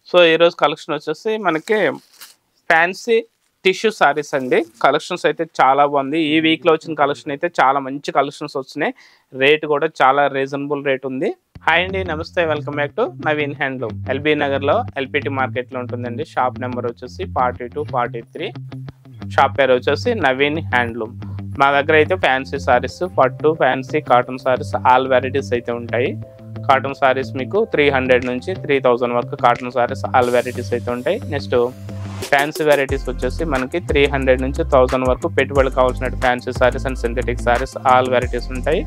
So ఈ రోజు collection వచ్చేసి మనకి ఫ్యాన్సీ టిష్యూ సారీస్ అండి. కలెక్షన్స్ అయితే చాలా బాగుంది. ఈ వీక్ లో వచ్చిన కలెక్షన్ అయితే చాలా మంచి కలెక్షన్స్ వచ్చినాయి. రేట్ కూడా చాలా రీజనబుల్ రేట్ ఉంది. హాయ్ అండి, నమస్తే, welcome back to Naveen handloom. LB Nagar లో ఎల్పిటి మార్కెట్ లో ఉంటుందండి. షాప్ నెంబర్ వచ్చేసి 42, 43. షాప్ పేరు వచ్చేసి నవీన్ హ్యాండ్లూమ్. మా దగ్గర అయితే ఫ్యాన్సీ సారీస్, పట్టు, fancy, cotton saris all varieties అయితే ఉంటాయి. కాటన్ సారీస్ మీకు 300 నుంచి 3000 వరకు కాటన్ సారీస్ ఆల్ వెరైటీస్ అయితే ఉంటాయి. నెక్స్ట్ ఫ్యాన్సీ వెరైటీస్ వచ్చేసి మనకి 300 నుంచి 1000 వరకు పెట్టుబడి కావాల్సిన fancy saris and synthetic saris all varieties ఉంటాయి.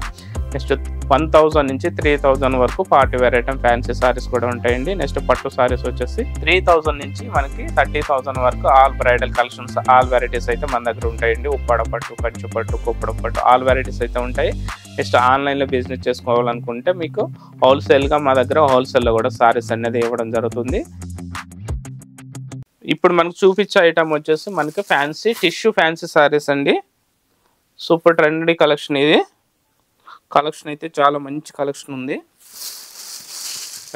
నెక్స్ట్ 1000 నుంచి 3000 వరకు party wear item fancy saris కూడా ఉంటాయండి. నెక్స్ట్ పట్టు సారీస్ వచ్చేసి 3000 నుంచి మనకి 30,000 వరకు all bridal collections all varieties అయితే మన దగ్గర ఉంటాయండి. ఉప్పాడ పట్టు, కంచు పట్టు, కుప్పడం పట్టు ఆల్ వెరైటీస్ అయితే ఉంటాయి. నెక్స్ట్ ఆన్లైన్లో బిజినెస్ చేసుకోవాలనుకుంటే మీకు హోల్సేల్గా మా దగ్గర హోల్సేల్లో కూడా సారీస్ అనేది ఇవ్వడం జరుగుతుంది. ఇప్పుడు మనకు చూపించే ఐటమ్ వచ్చేసి మనకి ఫ్యాన్సీ టిష్యూ ఫ్యాన్సీ సారీస్ అండి. సూపర్ ట్రెండీ కలెక్షన్ ఇది. కలెక్షన్ అయితే చాలా మంచి కలెక్షన్ ఉంది.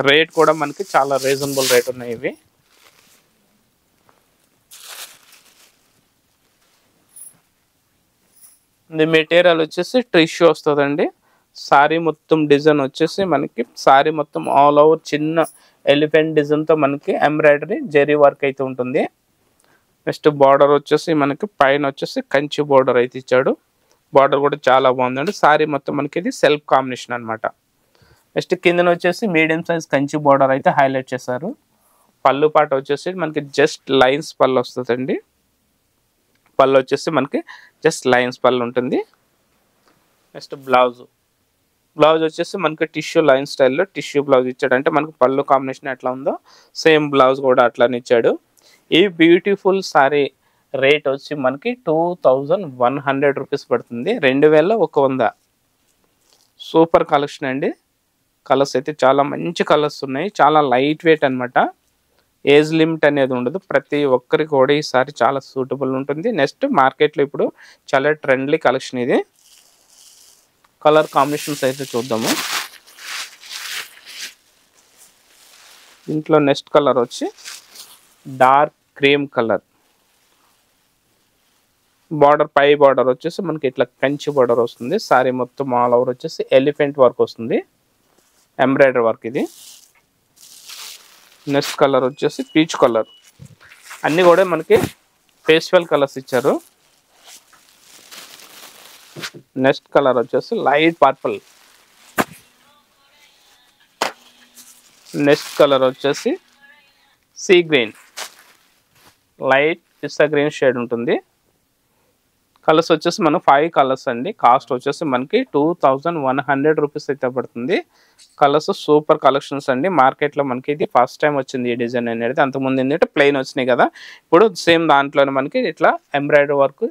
రేట్ కూడా మనకి చాలా రీజనబుల్ రేట్ ఉన్నాయి ఇవి. ఇది మెటీరియల్ వచ్చేసి టిష్యూ వస్తుందండి. సారీ మొత్తం డిజైన్ వచ్చేసి మనకి సారీ మొత్తం ఆల్ ఓవర్ చిన్న ఎలిఫెంట్ డిజైన్తో మనకి ఎంబ్రాయిడరీ జెరీ వర్క్ అయితే ఉంటుంది. నెక్స్ట్ బార్డర్ వచ్చేసి మనకి పైన వచ్చేసి కంచి బార్డర్ అయితే ఇచ్చాడు. బార్డర్ కూడా చాలా బాగుందండి. సారీ మొత్తం మనకి ఇది సెల్ఫ్ కాంబినేషన్ అనమాట. నెక్స్ట్ కిందన వచ్చేసి మీడియం సైజ్ కంచి బార్డర్ అయితే హైలైట్ చేశారు. పళ్ళు పాట వచ్చేసి మనకి జస్ట్ లైన్స్ పళ్ళు వస్తుందండి. పళ్ళు వచ్చేసి మనకి జస్ట్ లైన్స్ పళ్ళు ఉంటుంది. నెక్స్ట్ బ్లౌజ్ వచ్చేసి మనకి టిష్యూ లైన్ స్టైల్లో టిష్యూ బ్లౌజ్ ఇచ్చాడు. అంటే మనకి పళ్ళు కాంబినేషన్ ఎట్లా ఉందో సేమ్ బ్లౌజ్ కూడా అట్లానే ఇచ్చాడు. ఈ బ్యూటిఫుల్ సారీ రేట్ వచ్చి మనకి 2100 రూపీస్ పడుతుంది. 2100. సూపర్ కలెక్షన్ అండి. కలర్స్ అయితే చాలా మంచి కలర్స్ ఉన్నాయి. చాలా లైట్ వెయిట్ అనమాట. ఏజ్ లిమిట్ అనేది ఉండదు. ప్రతి ఒక్కరికి కూడా ఈ సారీ చాలా సూటబుల్ ఉంటుంది. నెక్స్ట్ మార్కెట్లో ఇప్పుడు చాలా ట్రెండ్లీ కలెక్షన్ ఇది. కలర్ కాంబినేషన్స్ అయితే చూద్దాము. దీంట్లో నెక్స్ట్ కలర్ వచ్చి డార్క్ క్రీమ్ కలర్. బార్డర్ పై బార్డర్ వచ్చేసి మనకి ఇట్లా కంచి బార్డర్ వస్తుంది. సారీ మొత్తం ఆల్ ఓవర్ వచ్చేసి ఎలిఫెంట్ వర్క్ వస్తుంది, ఎంబ్రాయిడరీ వర్క్ ఇది. నెక్స్ట్ కలర్ వచ్చేసి పీచ్ కలర్. అన్నీ కూడా మనకి పేస్టల్ కలర్స్ ఇచ్చారు. నెక్స్ట్ కలర్ వచ్చేసి లైట్ పర్పుల్. నెక్స్ట్ కలర్ వచ్చేసి సీ గ్రీన్, లైట్ పిస్తా గ్రీన్ షేడ్ ఉంటుంది. కలర్స్ వచ్చేసి మనం 5 కలర్స్ అండి. కాస్ట్ వచ్చేసి మనకి 2100 రూపీస్ అయితే పడుతుంది. కలర్స్ సూపర్ కలెక్షన్స్ అండి. మార్కెట్లో మనకి ఇది ఫస్ట్ టైం వచ్చింది ఈ డిజైన్ అనేది. అంతకుముందు ఏంటంటే ప్లెయిన్ వచ్చినాయి కదా, ఇప్పుడు సేమ్ దాంట్లోనే మనకి ఇట్లా ఎంబ్రాయిడరీ వర్క్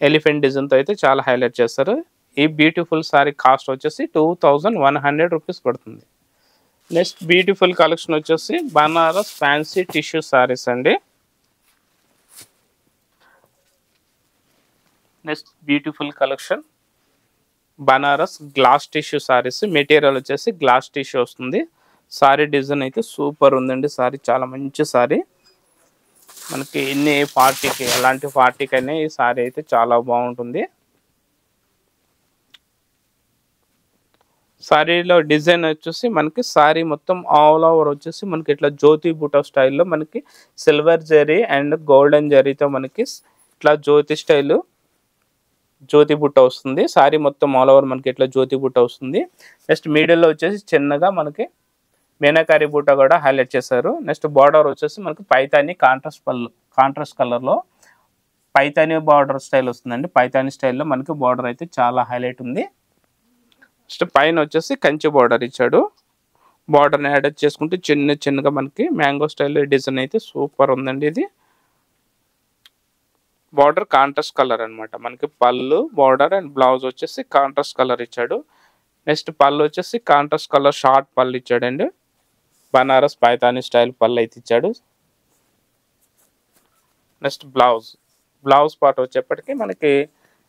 ఎలిఫెంట్ డిజైన్తో అయితే చాలా హైలైట్ చేస్తారు. ఈ బ్యూటిఫుల్ సారీ కాస్ట్ వచ్చేసి 2100 రూపీస్ పడుతుంది. నెక్స్ట్ బ్యూటిఫుల్ కలెక్షన్ వచ్చేసి బనారస్ ఫ్యాన్సీ టిష్యూ సారీస్ అండి. Next beautiful collection Banaras glass tissue saris. Material వచ్చేసి గ్లాస్ టిష్యూ వస్తుంది. సారీ డిజైన్ అయితే సూపర్ ఉందండి. సారీ చాలా మంచి సారీ. మనకి ఎన్ని పార్టీకి ఎలాంటి పార్టీకైనా ఈ సారీ అయితే చాలా బాగుంటుంది. సారీలో డిజైన్ వచ్చేసి మనకి సారీ మొత్తం ఆల్ ఓవర్ వచ్చేసి మనకి ఇట్లా జ్యోతి బుట్ట స్టైల్లో మనకి సిల్వర్ జరీ అండ్ గోల్డెన్ జరీతో మనకి ఇట్లా జ్యోతి బుట్ట వస్తుంది. సారీ మొత్తం ఆల్ ఓవర్ మనకి ఇట్లా జ్యోతి బుట్ట వస్తుంది. నెక్స్ట్ మిడిల్లో వచ్చేసి చిన్నగా మనకి మీనాకారి బూట కూడా హైలైట్ చేశారు. నెక్స్ట్ బార్డర్ వచ్చేసి మనకి పైతాని కాంట్రాస్ట్ కలర్లో పైతాని బార్డర్ స్టైల్ వస్తుందండి. పైతాని స్టైల్లో మనకి బార్డర్ అయితే చాలా హైలైట్ ఉంది. నెక్స్ట్ పైన వచ్చేసి కంచి బార్డర్ ఇచ్చాడు. బార్డర్ని యాడ్ చేసుకుంటే చిన్నగా మనకి మ్యాంగో స్టైల్లో డిజైన్ అయితే సూపర్ ఉందండి. ఇది బార్డర్ కాంట్రాస్ట్ కలర్ అనమాట. మనకి పళ్ళు, బార్డర్ అండ్ బ్లౌజ్ వచ్చేసి కాంట్రాస్ట్ కలర్ ఇచ్చాడు. నెక్స్ట్ పళ్ళు వచ్చేసి కాంట్రాస్ట్ కలర్ షార్ట్ పళ్ళు ఇచ్చాడండి. బనారస్ పైతాని స్టైల్ పళ్ళు అయితే ఇచ్చాడు. నెక్స్ట్ బ్లౌజ్ పార్ట్ వచ్చేప్పటికి మనకి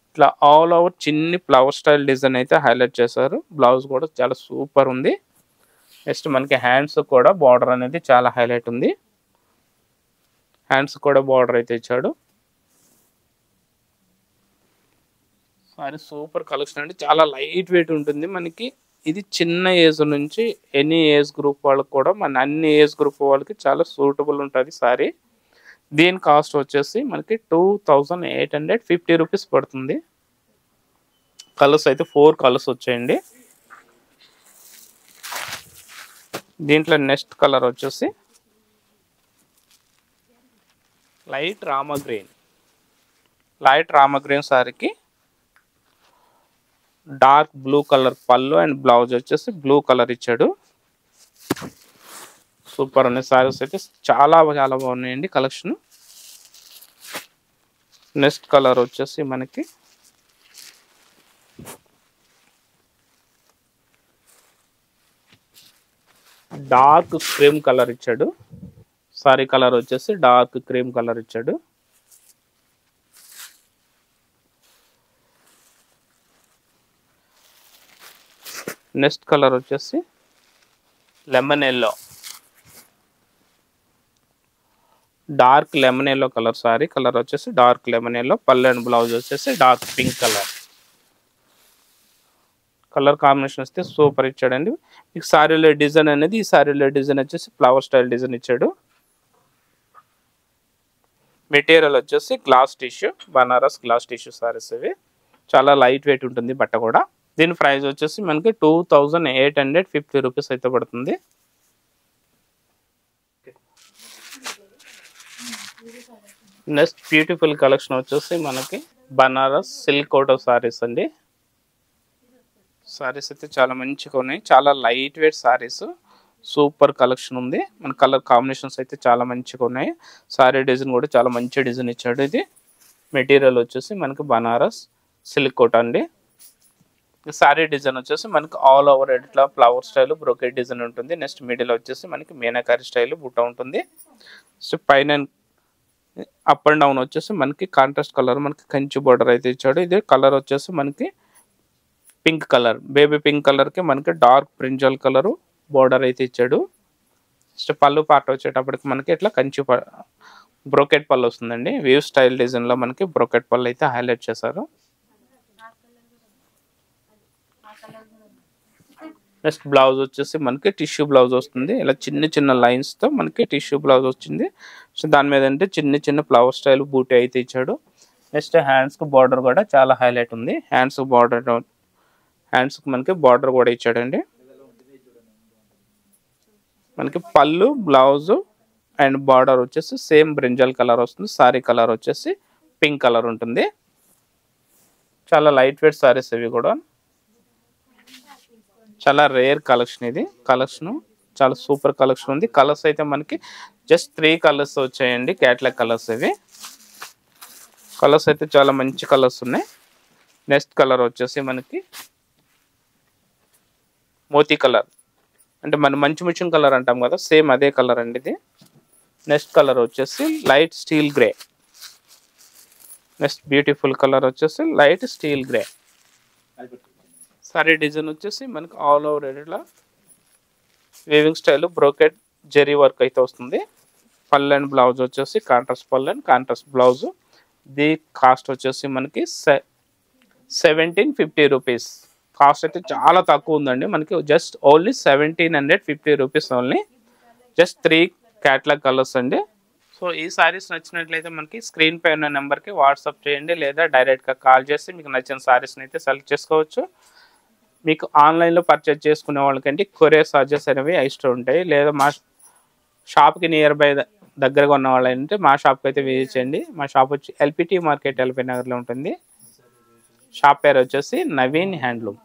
ఇట్లా ఆల్ ఓవర్ చిన్ని ఫ్లవర్ స్టైల్ డిజైన్ అయితే హైలైట్ చేశారు. బ్లౌజ్ కూడా చాలా సూపర్ ఉంది. నెక్స్ట్ మనకి హ్యాండ్స్ కూడా బార్డర్ అనేది చాలా హైలైట్ ఉంది. హ్యాండ్స్ కూడా బార్డర్ అయితే ఇచ్చాడు. సారీ సూపర్ కలెక్షన్ అండి, చాలా లైట్ వెయిట్ ఉంటుంది మనకి. ఇది చిన్న ఏజ్ నుంచి ఎనీ ఏజ్ గ్రూప్ వాళ్ళకి కూడా, మన అన్ని ఏజ్ గ్రూప్ వాళ్ళకి చాలా సూటబుల్ ఉంటుంది సారీ. దీని కాస్ట్ వచ్చేసి మనకి 2850 రూపీస్ పడుతుంది. కలర్స్ అయితే 4 కలర్స్ వచ్చాయండి. దీంట్లో నెక్స్ట్ కలర్ వచ్చేసి లైట్ రామా గ్రీన్ సారీకి dark blue colour pallu and blouse వచ్చేసి బ్లూ కలర్ ఇచ్చాడు. సూపర్ ఉన్నాయి సారీస్ అయితే, చాలా చాలా బాగున్నాయండి కలెక్షన్. నెక్స్ట్ కలర్ వచ్చేసి మనకి డార్క్ క్రీమ్ కలర్ ఇచ్చాడు. సారీ కలర్ వచ్చేసి డార్క్ క్రీమ్ కలర్ ఇచ్చాడు. నెక్స్ట్ కలర్ వచ్చేసి lemon yellow, dark lemon yellow colour. Sorry colour వచ్చేసి డార్క్ లెమన్ ఎల్లో, పళ్ళు అండ్ బ్లౌజ్ వచ్చేసి dark pink colour. Colour combination వస్తే సూపర్ ఇచ్చాడండి. మీకు సారీలో డిజైన్ అనేది, ఈ సారీలో డిజైన్ వచ్చేసి ఫ్లవర్ స్టైల్ డిజైన్ ఇచ్చాడు. మెటీరియల్ వచ్చేసి glass tissue, Banaras glass tissue saris ఇవి. చాలా లైట్ వెయిట్ ఉంటుంది బట్ట కూడా. దీని ప్రైస్ వచ్చేసి మనకి 2850 రూపీస్ అయితే పడుతుంది. నెక్స్ట్ బ్యూటిఫుల్ కలెక్షన్ వచ్చేసి మనకి బనారస్ సిల్క్ కోటో సారీస్ అండి. సారీస్ అయితే చాలా మంచిగా ఉన్నాయి, చాలా light weight saris, super collection ఉంది. మన కలర్ కాంబినేషన్స్ అయితే చాలా మంచిగా ఉన్నాయి. సారీ డిజైన్ కూడా చాలా మంచి డిజైన్ ఇచ్చాడు. ఇది మెటీరియల్ వచ్చేసి మనకి బనారస్ సిల్క్ కోట అండి. సారీ డిజైన్ వచ్చేసి మనకి ఆల్ ఓవర్ ఇట్లా ఫ్లవర్ స్టైల్ బ్రోకెట్ డిజైన్ ఉంటుంది. నెక్స్ట్ మిడిల్ వచ్చేసి మనకి మీనాకారి స్టైల్ బుట్ట ఉంటుంది. సో పైన అప్ అండ్ డౌన్ వచ్చేసి మనకి కాంట్రాస్ట్ కలర్, మనకి కంచి బోర్డర్ అయితే ఇచ్చాడు. ఇది కలర్ వచ్చేసి మనకి పింక్ కలర్, బేబీ పింక్ కలర్కి మనకి డార్క్ బ్రింజల్ కలరు బోర్డర్ అయితే ఇచ్చాడు. నెక్స్ట్ పళ్ళు పార్ట్ వచ్చేటప్పటికి మనకి ఇట్లా కంచి బ్రోకెట్ పళ్ళు వస్తుందండి. వేవ్ స్టైల్ డిజైన్లో మనకి బ్రోకెట్ పళ్ళు అయితే హైలైట్ చేశారు. నెక్స్ట్ బ్లౌజ్ వచ్చేసి మనకి టిష్యూ బ్లౌజ్ వస్తుంది. ఇలా చిన్న చిన్న లైన్స్తో మనకి టిష్యూ బ్లౌజ్ వచ్చింది. సో దాని మీద అంటే చిన్న చిన్న ఫ్లవర్ స్టైల్ బూటీ అయితే ఇచ్చాడు. నెక్స్ట్ హ్యాండ్స్కి బార్డర్ కూడా చాలా హైలైట్ ఉంది. హ్యాండ్స్కి మనకి బార్డర్ కూడా ఇచ్చాడండి. మనకి పళ్ళు బ్లౌజ్ అండ్ బార్డర్ వచ్చేసి సేమ్ బ్రింజల్ కలర్ వస్తుంది. సారీ కలర్ వచ్చేసి పింక్ కలర్ ఉంటుంది. చాలా లైట్ వెయిట్ సారీస్ ఇవి కూడా, చాలా రేర్ కలెక్షన్. ఇది కలెక్షన్ చాలా సూపర్ కలెక్షన్ ఉంది. కలర్స్ అయితే మనకి జస్ట్ 3 కలర్స్ వచ్చాయండి, క్యాట్లాగ్ కలర్స్ ఇవి. కలర్స్ అయితే చాలా మంచి కలర్స్ ఉన్నాయి. నెక్స్ట్ కలర్ వచ్చేసి మనకి మోతీ కలర్, అంటే మన మంచి మిషన్ కలర్ అంటాం కదా, సేమ్ అదే కలర్ అండి ఇది. నెక్స్ట్ కలర్ వచ్చేసి light steel grey. Next beautiful colour వచ్చేసి light steel grey. Sari design వచ్చేసి మనకి ఆల్ ఓవర్ ఇట్లా weaving style brocade zari work అయితే వస్తుంది. పళ్ళు అండ్ బ్లౌజ్ వచ్చేసి contrast pallu and contrast blouse. The cost వచ్చేసి మనకి 1750 రూపీస్. కాస్ట్ అయితే చాలా తక్కువ ఉందండి మనకి, just only 1750 rupees only. Just 3 catalogue colours అండి. సో ఈ సారీస్ నచ్చినట్లయితే మనకి స్క్రీన్ పై ఉన్న నెంబర్కి వాట్సాప్ చేయండి, లేదా డైరెక్ట్గా కాల్ చేసి మీకు నచ్చిన సారీస్ని అయితే సెలెక్ట్ చేసుకోవచ్చు. మీకు ఆన్లైన్లో పర్చేజ్ చేసుకునే వాళ్ళకంటే కొరియర్ చార్జెస్ అనేవి ఎక్స్ట్రా ఉంటాయి. లేదా మా షాప్కి నియర్ బై దగ్గరగా ఉన్న వాళ్ళు అంటే మా షాప్కి అయితే విజిట్ చేయండి. మా షాప్ వచ్చి ఎల్పిటి మార్కెట్ ఎల్పీ నగర్లో ఉంటుంది. షాప్ పేరు వచ్చేసి నవీన్ హ్యాండ్లూమ్.